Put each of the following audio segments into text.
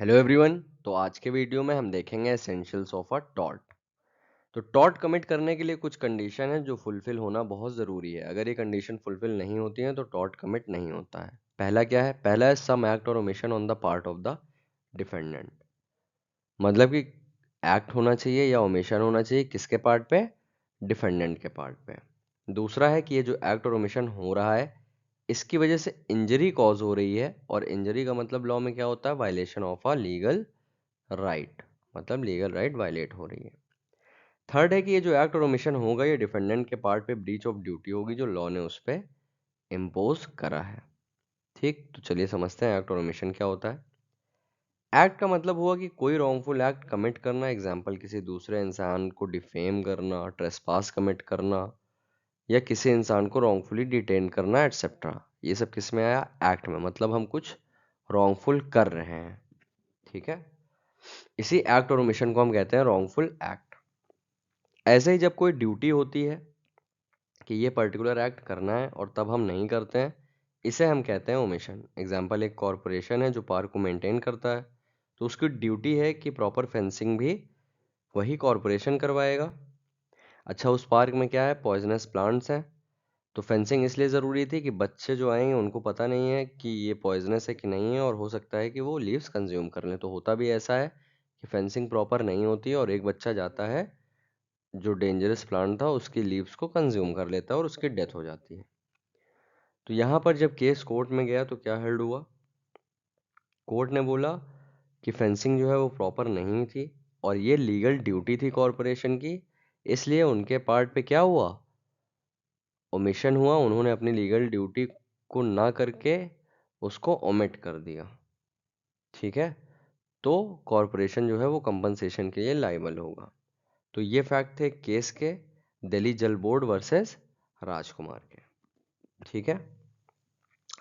Hello everyone. तो आज के वीडियो में हम देखेंगे एसेंशियल्स ऑफ अ टॉर्ट। तो टॉर्ट कमिट करने के लिए कुछ कंडीशन है जो फुलफिल होना बहुत ज़रूरी है। अगर ये कंडीशन फुलफिल नहीं होती है तो टॉर्ट कमिट नहीं होता है। पहला क्या है? पहला है सम एक्ट और omission on the part of the defendant. मतलब कि एक्ट होना चाहिए या ओमिशन होना चाहिए किसके पार्ट पे? डिफेंडेंट के पार्ट पे। दूसरा है कि ये जो एक्ट और ओमिशन हो रहा है इसकी वजह से इंजरी कॉज हो रही है, और इंजरी का मतलब लॉ में क्या होता है? Violation of a legal right, मतलब लीगल राइट वायलेट हो रही है। थर्ड है कि ये जो एक्ट और ओमिशन होगा ये डिफेंडेंट के पार्ट पे ब्रीच ऑफ ड्यूटी होगी जो लॉ ने उस पर इम्पोज करा है। ठीक, तो चलिए समझते हैं एक्ट और ओमिशन क्या होता है। एक्ट का मतलब हुआ कि कोई रॉन्गफुल एक्ट कमिट करना, एग्जाम्पल किसी दूसरे इंसान को डिफेम करना, ट्रेसपास कमिट करना, या किसी इंसान को रॉन्गफुली डिटेन करना एटसेट्रा। ये सब किस में आया? एक्ट में। मतलब हम कुछ रॉन्गफुल कर रहे हैं। ठीक है, इसी एक्ट और ओमिशन को हम कहते हैं रॉन्गफुल एक्ट। ऐसे ही जब कोई ड्यूटी होती है कि ये पर्टिकुलर एक्ट करना है और तब हम नहीं करते हैं, इसे हम कहते हैं ओमिशन। एग्जाम्पल, एक कॉरपोरेशन है जो पार्क को मेंटेन करता है, तो उसकी ड्यूटी है कि प्रॉपर फेंसिंग भी वही कॉरपोरेशन करवाएगा। अच्छा, उस पार्क में क्या है? पॉइजनस प्लांट्स हैं, तो फेंसिंग इसलिए ज़रूरी थी कि बच्चे जो आएंगे उनको पता नहीं है कि ये पॉइजनस है कि नहीं है, और हो सकता है कि वो लीव्स कंज्यूम कर लें। तो होता भी ऐसा है कि फेंसिंग प्रॉपर नहीं होती है और एक बच्चा जाता है जो डेंजरस प्लांट था उसकी लीव्स को कंज्यूम कर लेता है और उसकी डेथ हो जाती है। तो यहाँ पर जब केस कोर्ट में गया तो क्या हेल्ड हुआ? कोर्ट ने बोला कि फेंसिंग जो है वो प्रॉपर नहीं थी और ये लीगल ड्यूटी थी कॉरपोरेशन की, इसलिए उनके पार्ट पे क्या हुआ? ओमिशन हुआ। उन्होंने अपनी लीगल ड्यूटी को ना करके उसको ओमिट कर दिया। ठीक है, तो कॉरपोरेशन जो है वो कंपनसेशन के लिए लायबल होगा। तो ये फैक्ट थे केस के, दिल्ली जल बोर्ड वर्सेस राजकुमार के। ठीक है,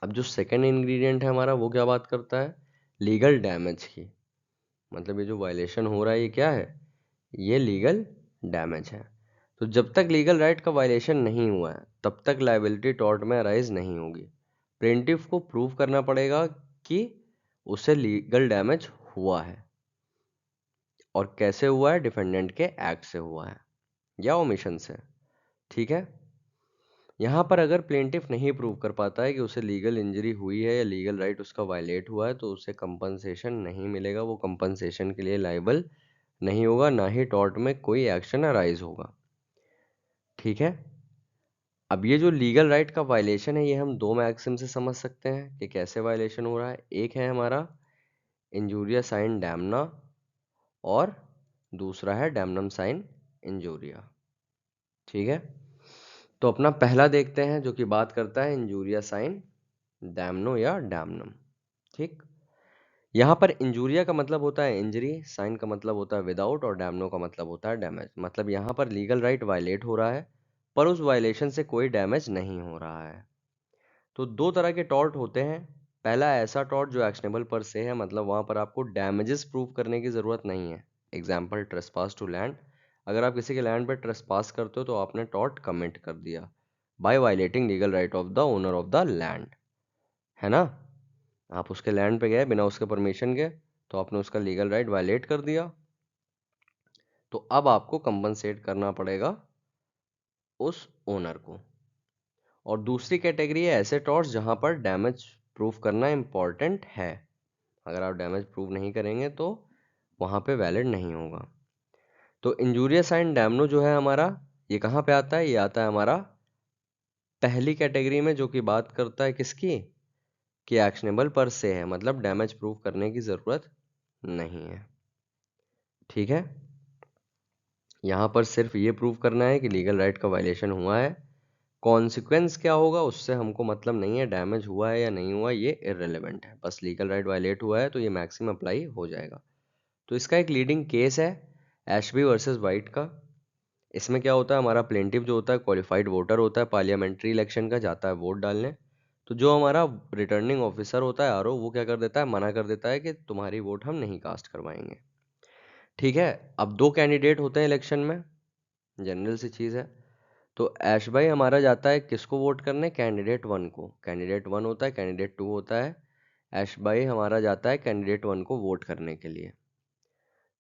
अब जो सेकंड इंग्रेडिएंट है हमारा वो क्या बात करता है? लीगल डैमेज की। मतलब ये जो वायलेशन हो रहा है ये क्या है? ये लीगल डैमेज है। तो जब तक लीगल राइट का वायलेशन नहीं हुआ है तब तक लायबिलिटी टॉर्ट में अराइज नहीं होगी। प्लेंटिफ को प्रूव करना पड़ेगा कि उसे लीगल डैमेज हुआ है, और कैसे हुआ है? डिफेंडेंट के एक्ट से हुआ है या ओमिशन से। ठीक है, यहाँ पर अगर प्लेंटिफ नहीं प्रूव कर पाता है कि उसे लीगल इंजरी हुई है या लीगल राइट उसका वायलेट हुआ है तो उसे कंपनसेशन नहीं मिलेगा। वो कंपनसेशन के लिए लायबल नहीं होगा, ना ही टॉर्ट में कोई एक्शन अराइज होगा। ठीक है, अब ये जो लीगल राइट का वायलेशन है ये हम दो मैक्सिम से समझ सकते हैं कि कैसे वायलेशन हो रहा है। एक है हमारा इंजूरिया साइन डैमना, और दूसरा है डैमनम साइन इंजूरिया। ठीक है, तो अपना पहला देखते हैं जो कि बात करता है इंजूरिया साइन डैमनो या डैमनम। ठीक, यहाँ पर इंजूरिया का मतलब होता है इंजरी, साइन का मतलब होता है विदाउट, और डैमनो का मतलब होता है डैमेज। मतलब यहाँ पर लीगल राइट वायलेट हो रहा है पर उस वायलेशन से कोई डैमेज नहीं हो रहा है। तो दो तरह के टॉर्ट होते हैं। पहला ऐसा टॉर्ट जो एक्शनेबल पर से है, मतलब वहां पर आपको डैमेजेस प्रूव करने की जरूरत नहीं है। Example, trespass to land. अगर आप किसी के लैंड पर ट्रेसपास करते हो तो आपने टॉर्ट कमिट कर दिया by violating legal right of the owner of the land, है ना? आप उसके लैंड पे गए बिना उसके परमिशन के, तो आपने उसका लीगल राइट वायलेट कर दिया। तो अब आपको कंपनसेट करना पड़ेगा उस ओनर को। और दूसरी कैटेगरी है ऐसे टॉर्ट्स जहां पर डैमेज प्रूफ करना इंपॉर्टेंट है। अगर आप डैमेज प्रूव नहीं करेंगे तो वहां पे वैलिड नहीं होगा। तो इंजूरियस साइन डैमनो जो है हमारा, ये कहाँ पे आता है? ये आता है हमारा पहली कैटेगरी में, जो कि बात करता है किसकी? कि एक्शनेबल पर से है, मतलब डैमेज प्रूव करने की जरूरत नहीं है। ठीक है, यहाँ पर सिर्फ ये प्रूव करना है कि लीगल राइट का वायलेशन हुआ है। कॉन्सिक्वेंस क्या होगा उससे हमको मतलब नहीं है, डैमेज हुआ है या नहीं हुआ ये इररिलेवेंट है, बस लीगल राइट वायलेट हुआ है तो ये मैक्सिमम अप्लाई हो जाएगा। तो इसका एक लीडिंग केस है एशबी वर्सेस वाइट का। इसमें क्या होता है? हमारा प्लेंटिफ जो होता है क्वालिफाइड वोटर होता है, पार्लियामेंट्री इलेक्शन का जाता है वोट डालने। तो जो हमारा रिटर्निंग ऑफिसर होता है आरओ, वो क्या कर देता है? मना कर देता है कि तुम्हारी वोट हम नहीं कास्ट करवाएंगे। ठीक है, अब दो कैंडिडेट होते हैं इलेक्शन में, जनरल सी चीज़ है। तो ऐश भाई हमारा जाता है किसको वोट करने? कैंडिडेट वन को। कैंडिडेट वन होता है, कैंडिडेट टू होता है। एश बाई हमारा जाता है कैंडिडेट 1 को वोट करने के लिए,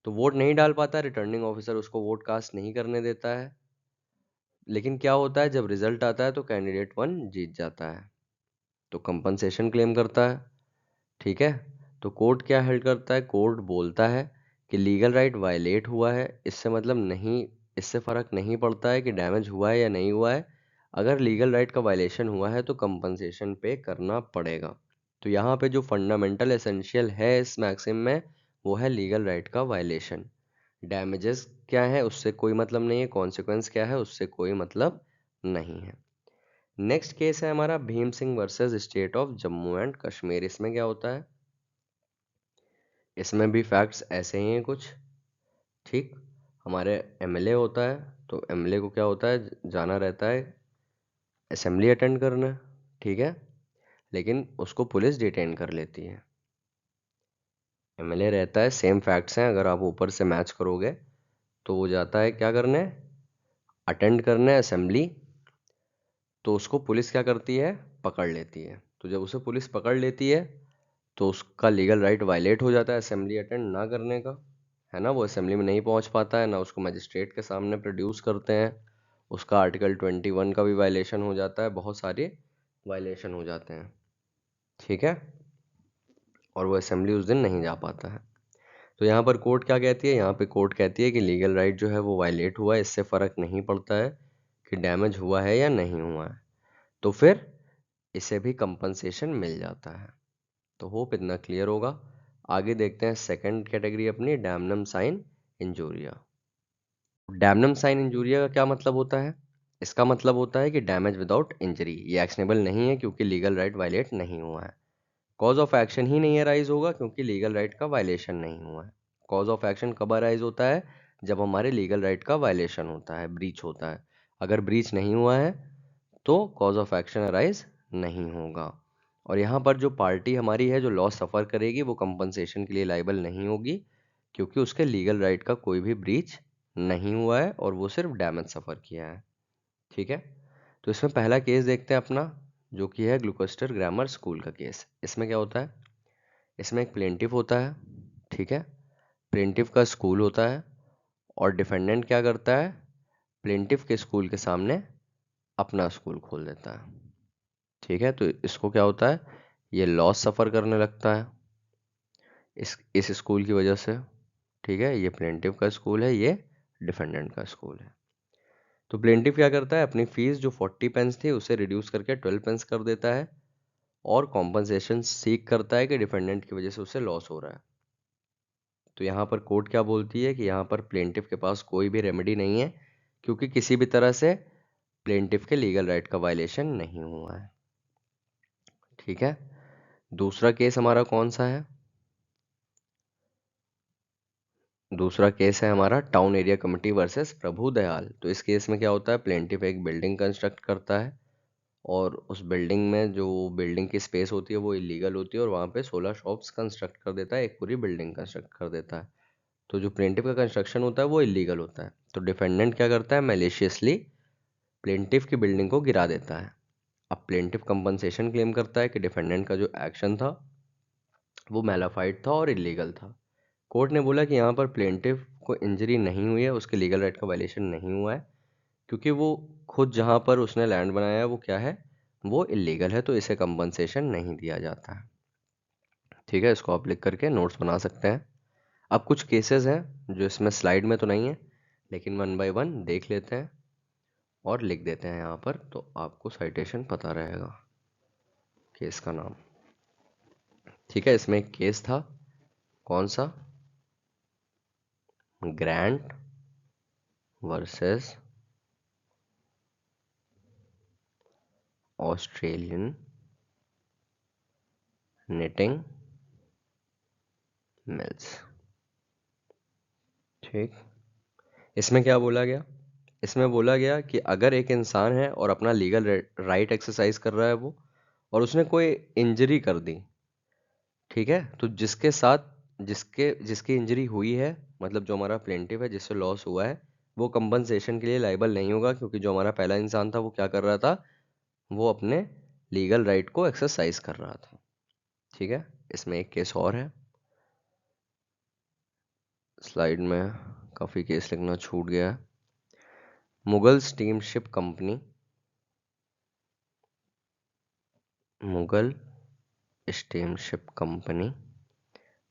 तो वोट नहीं डाल पाता, रिटर्निंग ऑफिसर उसको वोट कास्ट नहीं करने देता है। लेकिन क्या होता है, जब रिजल्ट आता है तो कैंडिडेट 1 जीत जाता है, तो कंपनसेशन क्लेम करता है। ठीक है, तो कोर्ट क्या हेल्ड करता है, कोर्ट बोलता है कि लीगल राइट वायलेट हुआ है, इससे मतलब नहीं, इससे फर्क नहीं पड़ता है कि डैमेज हुआ है या नहीं हुआ है। अगर लीगल राइट का वायलेशन हुआ है तो कंपनसेशन पे करना पड़ेगा। तो यहाँ पे जो फंडामेंटल एसेंशियल है इस मैक्सिम में, वो है लीगल राइट का वायलेशन। डैमेजेस क्या है उससे कोई मतलब नहीं है, कॉन्सिक्वेंस क्या है उससे कोई मतलब नहीं है। नेक्स्ट केस है हमारा Bhim Singh versus state of Jammu and Kashmir. इसमें क्या होता है, इसमें भी फैक्ट्स ऐसे ही हैं कुछ। ठीक, हमारे एमएलए होता है, तो एमएलए को क्या होता है, जाना रहता है असेंबली अटेंड करना। ठीक है, लेकिन उसको पुलिस डिटेन कर लेती है। एमएलए रहता है, सेम फैक्ट्स हैं, अगर आप ऊपर से मैच करोगे तो वो जाता है क्या करने, अटेंड करने असेंबली, तो उसको पुलिस क्या करती है, पकड़ लेती है। तो जब उसे पुलिस पकड़ लेती है तो उसका लीगल राइट वायलेट हो जाता है असेंबली अटेंड ना करने का, है ना। वो असेंबली में नहीं पहुंच पाता है, ना उसको मजिस्ट्रेट के सामने प्रोड्यूस करते हैं, उसका आर्टिकल 21 का भी वायलेशन हो जाता है, बहुत सारे वायलेशन हो जाते हैं। ठीक है, और वो असेंबली उस दिन नहीं जा पाता है। तो यहाँ पर कोर्ट क्या कहती है, यहाँ पे कोर्ट कहती है कि लीगल राइट जो है वो वायलेट हुआ है, इससे फर्क नहीं पड़ता है कि डैमेज हुआ है या नहीं हुआ है, तो फिर इसे भी कंपनसेशन मिल जाता है। तो होप इतना क्लियर होगा। आगे देखते हैं सेकंड कैटेगरी अपनी, damnum sine injuria. Damnum sine injuria का क्या मतलब होता है, इसका मतलब होता है कि डैमेज विदाउट इंजरी, ये एक्शनेबल नहीं है क्योंकि लीगल राइट वायलेट नहीं हुआ है। कॉज ऑफ एक्शन ही नहीं अराइज होगा क्योंकि लीगल राइट का वायलेशन नहीं हुआ है। कॉज ऑफ एक्शन कब अराइज होता है, जब हमारे लीगल राइट का वायलेशन होता है, ब्रीच होता है। अगर ब्रीच नहीं हुआ है तो कॉज ऑफ एक्शन अराइज नहीं होगा। और यहाँ पर जो पार्टी हमारी है जो लॉस सफ़र करेगी वो कंपनसेशन के लिए लायबल नहीं होगी क्योंकि उसके लीगल राइट का कोई भी ब्रीच नहीं हुआ है और वो सिर्फ डैमेज सफ़र किया है। ठीक है, तो इसमें पहला केस देखते हैं अपना, जो कि है ग्लूकोस्टर ग्रामर स्कूल का केस। इसमें क्या होता है, इसमें एक प्लेंटिफ होता है। ठीक है, प्लेंटिफ का स्कूल होता है और डिफेंडेंट क्या करता है, प्लेंटिफ के स्कूल के सामने अपना स्कूल खोल देता है। ठीक है, तो इसको क्या होता है, ये लॉस सफ़र करने लगता है इस स्कूल की वजह से। ठीक है, ये प्लेंटिफ का स्कूल है, ये डिफेंडेंट का स्कूल है। तो प्लेंटिफ क्या करता है, अपनी फीस जो 40 पेंस थी उसे रिड्यूस करके 12 पेंस कर देता है और कॉम्पनसेशन सीख करता है कि डिफेंडेंट की वजह से उसे लॉस हो रहा है। तो यहाँ पर कोर्ट क्या बोलती है कि यहाँ पर प्लेंटिफ के पास कोई भी रेमेडी नहीं है क्योंकि किसी भी तरह से प्लेंटिफ के लीगल राइट का वायलेशन नहीं हुआ है। ठीक है, दूसरा केस हमारा कौन सा है, दूसरा केस है हमारा टाउन एरिया कमेटी वर्सेस प्रभु दयाल। तो इस केस में क्या होता है, प्लेंटिफ एक बिल्डिंग कंस्ट्रक्ट करता है और उस बिल्डिंग में जो बिल्डिंग की स्पेस होती है वो इलीगल होती है और वहाँ पे 16 शॉप्स कंस्ट्रक्ट कर देता है, एक पूरी बिल्डिंग कंस्ट्रक्ट कर देता है। तो जो प्लेंटिफ का कंस्ट्रक्शन होता है वो इलीगल होता है। तो डिफेंडेंट क्या करता है, मैलिशियसली प्लेंटिफ की बिल्डिंग को गिरा देता है। अब प्लेंटिफ कंपनसेशन क्लेम करता है कि डिफेंडेंट का जो एक्शन था वो मैलाफाइड था और इलीगल था। कोर्ट ने बोला कि यहाँ पर प्लेंटिफ को इंजरी नहीं हुई है, उसके लीगल राइट का वायलेशन नहीं हुआ है क्योंकि वो खुद जहाँ पर उसने लैंड बनाया है वो क्या है, वो इलीगल है, तो इसे कंपनसेशन नहीं दिया जाता है। ठीक है, इसको आप लिख करके नोट्स बना सकते हैं। अब कुछ केसेस हैं जो इसमें स्लाइड में तो नहीं है लेकिन वन बाय वन देख लेते हैं और लिख देते हैं यहाँ पर, तो आपको साइटेशन पता रहेगा केस का नाम। ठीक है, इसमें एक केस था, कौन सा, grant versus Australian knitting mills. ठीक, इसमें क्या बोला गया, इसमें बोला गया कि अगर एक इंसान है और अपना लीगल राइट एक्सरसाइज कर रहा है वो, और उसने कोई इंजरी कर दी, ठीक है, तो जिसके साथ जिसकी इंजरी हुई है, मतलब जो हमारा प्लेंटिफ है जिससे लॉस हुआ है, वो कंपनसेशन के लिए लायबल नहीं होगा क्योंकि जो हमारा पहला इंसान था वो क्या कर रहा था, वो अपने लीगल राइट को एक्सरसाइज कर रहा था। ठीक है, इसमें एक केस और है, स्लाइड में काफी केस लिखना छूट गया है। Mogul steamship company, Mogul steamship company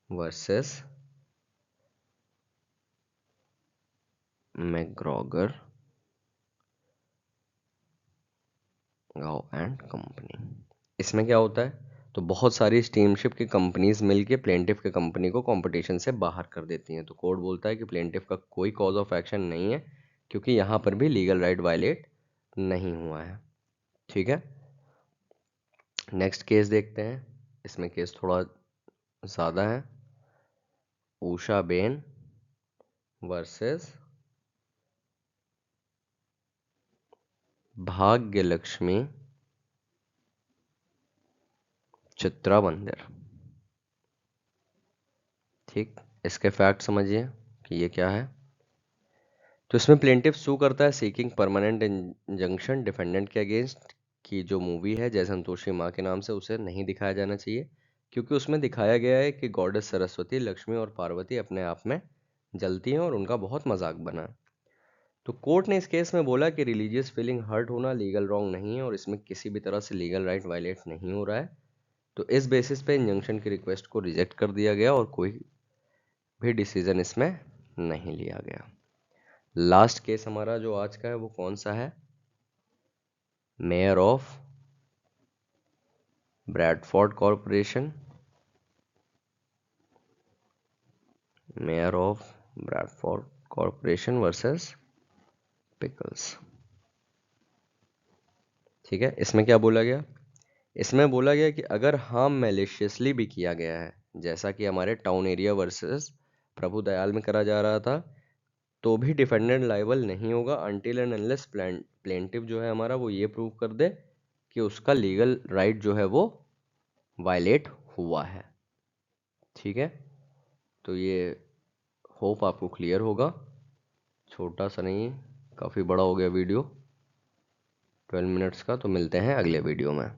versus McGregor Gow and company. इसमें क्या होता है, तो बहुत सारी स्टीमशिप की कंपनीज मिलके प्लेंटिफ के कंपनी को कंपटीशन से बाहर कर देती हैं। तो कोर्ट बोलता है कि प्लेंटिफ का कोई कॉज ऑफ एक्शन नहीं है, क्योंकि यहां पर भी लीगल राइट वायलेट नहीं हुआ है। ठीक है, नेक्स्ट केस देखते हैं। इसमें केस थोड़ा ज्यादा है, उषा बेन वर्सेस भाग्य लक्ष्मी चित्रा मंदिर। ठीक, इसके फैक्ट समझिए कि ये क्या है। तो इसमें प्लेंटिफ सू करता है सीकिंग परमानेंट इंजंक्शन डिफेंडेंट के अगेंस्ट, कि जो मूवी है जय संतोषी माँ के नाम से उसे नहीं दिखाया जाना चाहिए, क्योंकि उसमें दिखाया गया है कि गॉडेस सरस्वती, लक्ष्मी और पार्वती अपने आप में जलती हैं और उनका बहुत मजाक बना। तो कोर्ट ने इस केस में बोला कि रिलीजियस फीलिंग हर्ट होना लीगल रॉन्ग नहीं है और इसमें किसी भी तरह से लीगल राइट वायलेट नहीं हो रहा है। तो इस बेसिस पे इंजंक्शन की रिक्वेस्ट को रिजेक्ट कर दिया गया और कोई भी डिसीजन इसमें नहीं लिया गया। लास्ट केस हमारा जो आज का है वो कौन सा है, mayor of Bradford corporation, mayor of Bradford corporation versus pickles. ठीक है, इसमें क्या बोला गया, इसमें बोला गया कि अगर हार्म मैलिशियसली भी किया गया है, जैसा कि हमारे टाउन एरिया वर्सेस प्रभु दयाल में करा जा रहा था, तो भी डिफेंडेंट लायबल नहीं होगा अनटिल एंड अनलेस प्लेंटिफ जो है हमारा वो ये प्रूव कर दे कि उसका लीगल राइट जो है वो वायलेट हुआ है। ठीक है, तो ये होप आपको क्लियर होगा, छोटा सा नहीं, काफ़ी बड़ा हो गया वीडियो 12 मिनट्स का। तो मिलते हैं अगले वीडियो में।